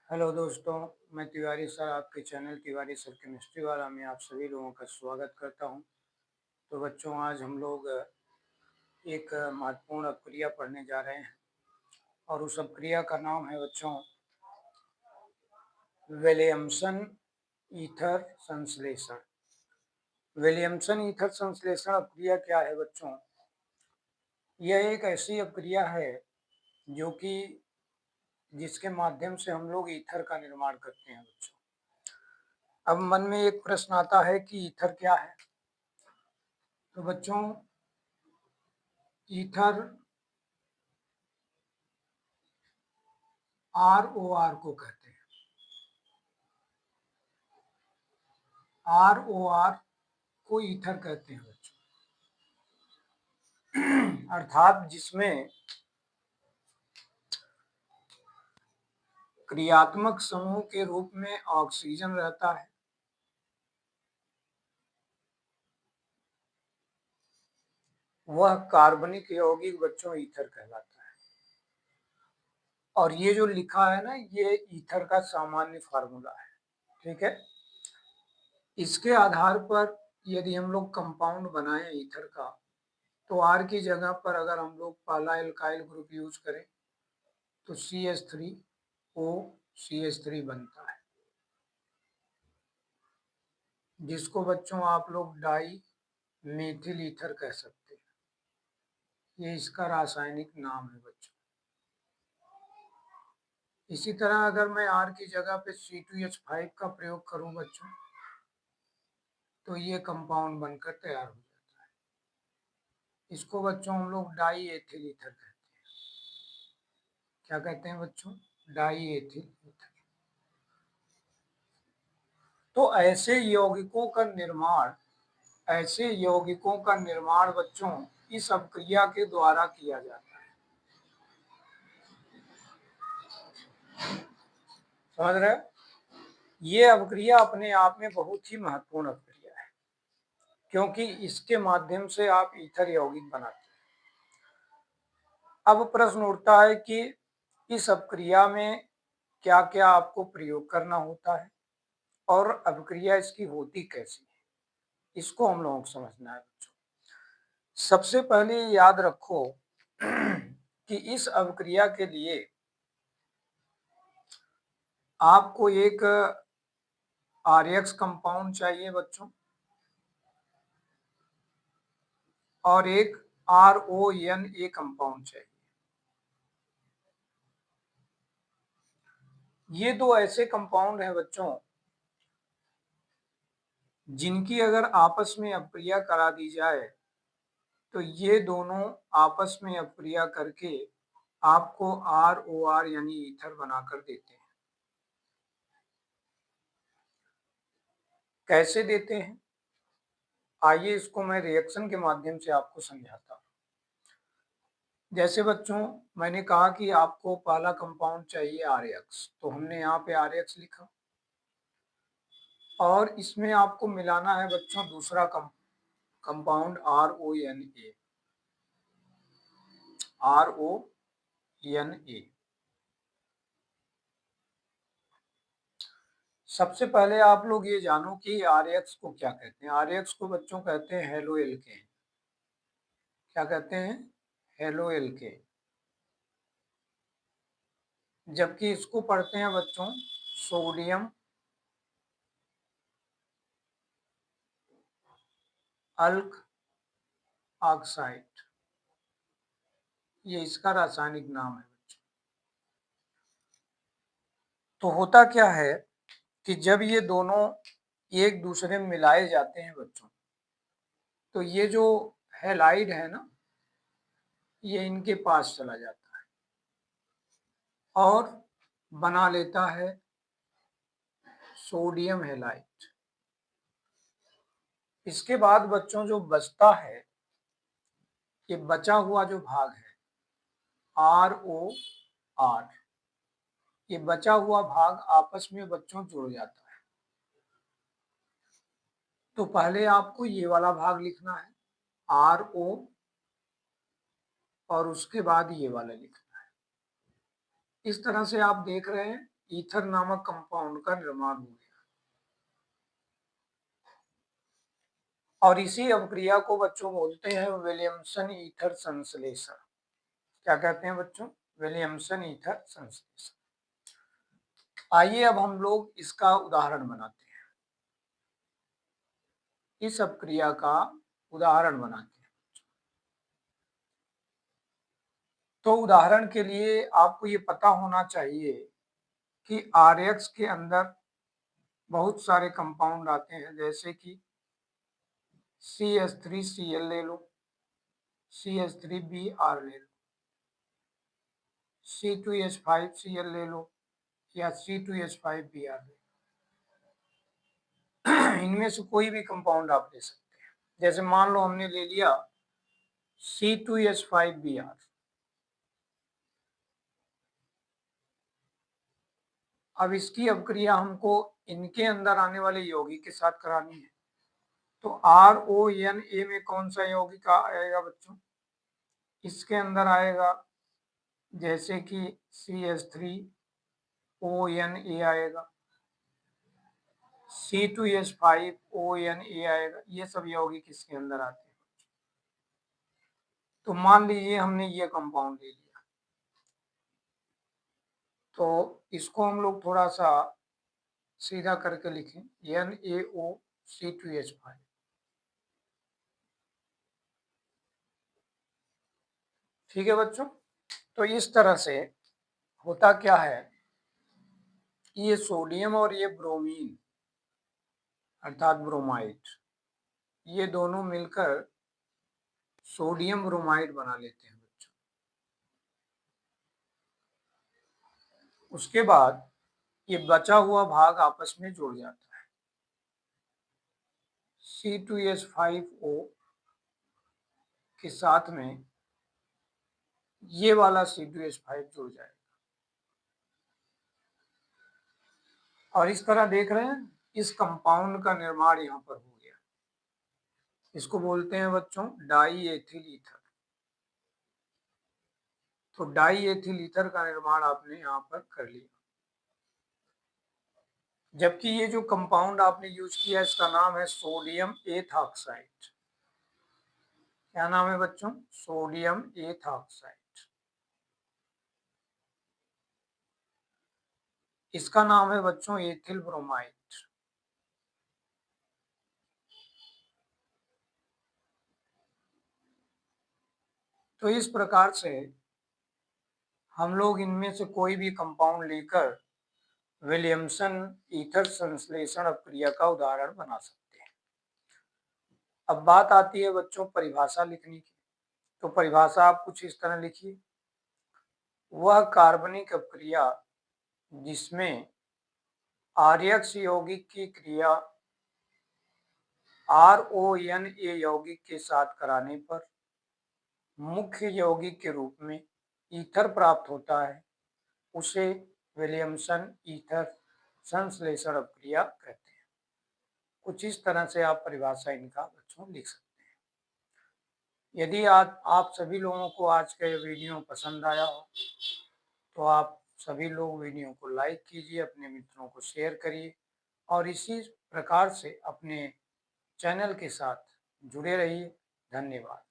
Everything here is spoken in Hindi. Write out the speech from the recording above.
हेलो दोस्तों, मैं तिवारी सर आपके चैनल तिवारी सर केमिस्ट्री वाला में आप सभी लोगों का स्वागत करता हूं। तो बच्चों, आज हम लोग एक महत्वपूर्ण अपक्रिया पढ़ने जा रहे हैं और उस अपक्रिया का नाम है बच्चों विलियमसन ईथर संश्लेषण। विलियमसन ईथर संश्लेषण अपक्रिया क्या है बच्चों? यह एक ऐसी अपक्रिया है जो कि जिसके माध्यम से हम लोग ईथर का निर्माण करते हैं बच्चों। अब मन में एक प्रश्न आता है कि ईथर क्या है? तो बच्चों, ईथर ROR को कहते हैं। ROR को ईथर कहते हैं बच्चों। अर्थात जिसमें क्रियात्मक समूह के रूप में ऑक्सीजन रहता है वह कार्बनिक यौगिक बच्चों ईथर कहलाता है। और ये जो लिखा है ना, ये ईथर का सामान्य फार्मूला है। ठीक है। इसके आधार पर यदि हम लोग कंपाउंड बनाएं ईथर का, तो R की जगह पर अगर हम लोग पहला एल्काइल ग्रुप यूज करें तो CH3OCH3 बनता है, जिसको बच्चों आप लोग डाई मेथिल ईथर कह सकते हैं। ये इसका रासायनिक नाम है बच्चों। इसी तरह अगर मैं R की जगह पे C2H5 का प्रयोग करूं बच्चों, तो ये कंपाउंड बनकर तैयार हो जाता है। इसको बच्चों हम लोग डाई एथिल ईथर कहते हैं। क्या कहते हैं बच्चों? Die ethyl ether. तो ऐसे यौगिकों का निर्माण बच्चों इस अपक्रिया के द्वारा किया जाता है। समझ रहे? ये अपक्रिया अपने आप में बहुत ही महत्वपूर्ण अपक्रिया है, क्योंकि इसके माध्यम से आप ईथर यौगिक बनाते हैं। अब प्रश्न उठता है कि इस अपक्रिया में क्या क्या आपको प्रयोग करना होता है और अपक्रिया इसकी होती कैसी है, इसको हम लोगों को समझना है बच्चों। सबसे पहले याद रखो कि इस अपक्रिया के लिए आपको एक RX कंपाउंड चाहिए बच्चों और एक RONA कंपाउंड चाहिए। ये दो ऐसे कंपाउंड हैं बच्चों जिनकी अगर आपस में अपक्रिया करा दी जाए तो ये दोनों आपस में अपक्रिया करके आपको ROR यानी ईथर बनाकर देते हैं। कैसे देते हैं? आइए इसको मैं रिएक्शन के माध्यम से आपको समझाता हूँ। जैसे बच्चों, मैंने कहा कि आपको पहला कंपाउंड चाहिए RX, तो हमने यहाँ पे RX लिखा और इसमें आपको मिलाना है बच्चों दूसरा कंपाउंड RONA। सबसे पहले आप लोग ये जानो कि RX को क्या कहते हैं। RX को बच्चों कहते हैं हेलो एल्केन। क्या कहते हैं? Halo alkane. जबकि इसको पढ़ते हैं बच्चों सोडियम अल्क ऑक्साइड। ये इसका रासायनिक नाम है बच्चों। तो होता क्या है कि जब ये दोनों एक दूसरे में मिलाए जाते हैं बच्चों, तो ये जो हैलाइड है ना, ये इनके पास चला जाता है और बना लेता है सोडियम हैलाइड। इसके बाद बच्चों जो बचता है, ये बचा हुआ जो भाग है ROR, ये बचा हुआ भाग आपस में बच्चों जुड़ जाता है। तो पहले आपको ये वाला भाग लिखना है RO और उसके बाद ये वाला लिखना है। इस तरह से आप देख रहे हैं ईथर नामक कंपाउंड का निर्माण हो गया। और इसी अभिक्रिया को बच्चों बोलते हैं विलियमसन ईथर संश्लेषण। क्या कहते हैं बच्चों? विलियमसन ईथर संश्लेषण। आइए अब हम लोग इसका उदाहरण बनाते हैं, इस अपक्रिया का उदाहरण बनाते हैं। तो उदाहरण के लिए आपको ये पता होना चाहिए कि RX के अंदर बहुत सारे कंपाउंड आते हैं, जैसे कि CH3Cl ले लो, CH3Br ले लो, C2H5Cl ले लो या C2H5Br ले लो। इनमें से कोई भी कंपाउंड आप ले सकते हैं। जैसे मान लो हमने ले लिया C2H5Br, अब इसकी अपक्रिया हमको इनके अंदर आने वाले यौगिक के साथ करानी है। तो RONA में कौन सा यौगिक आएगा बच्चों? इसके अंदर आएगा जैसे कि CH3ONA आएगा, C2H5ONA आएगा, ये सब यौगिक इसके अंदर आते हैं। तो मान लीजिए हमने ये कंपाउंड ले लिया, तो इसको हम लोग थोड़ा सा सीधा करके लिखें NaOC2H5। ठीक है बच्चों, तो इस तरह से होता क्या है, ये सोडियम और ये ब्रोमीन अर्थात ब्रोमाइड, ये दोनों मिलकर सोडियम ब्रोमाइड बना लेते हैं बच्चों। उसके बाद ये बचा हुआ भाग आपस में जुड़ जाता है, C2H5O के साथ में ये वाला C2H5 जुड़ जाएगा। और इस तरह देख रहे हैं, इस कंपाउंड का निर्माण यहाँ पर हो गया। इसको बोलते हैं बच्चों डाई एथिल ईथर। तो डाई एथिल ईथर का निर्माण आपने यहाँ पर कर लिया। जबकि ये जो कंपाउंड आपने यूज किया इसका नाम है सोडियम एथॉक्साइड। क्या नाम है बच्चों? Sodium ethoxide. इसका नाम है बच्चों एथिल ब्रोमाइड। तो इस प्रकार से हम लोग इनमें से कोई भी कंपाउंड लेकर विलियमसन ईथर संश्लेषण अपक्रिया का उदाहरण बना सकते हैं। अब बात आती है बच्चों परिभाषा लिखने की। तो परिभाषा आप कुछ इस तरह लिखिए, वह कार्बनिक अपक्रिया जिसमें आर्यक्स यौगिक की क्रिया RONA यौगिक के साथ कराने पर मुख्य यौगिक के रूप में ईथर प्राप्त होता है, उसे विलियमसन ईथर संश्लेषण अपक्रिया कहते हैं। कुछ इस तरह से आप परिभाषा इनका बच्चों लिख सकते हैं। यदि आप सभी लोगों को आज का ये वीडियो पसंद आया हो तो आप सभी लोग वीडियो को लाइक कीजिए, अपने मित्रों को शेयर करिए और इसी प्रकार से अपने चैनल के साथ जुड़े रहिए। धन्यवाद।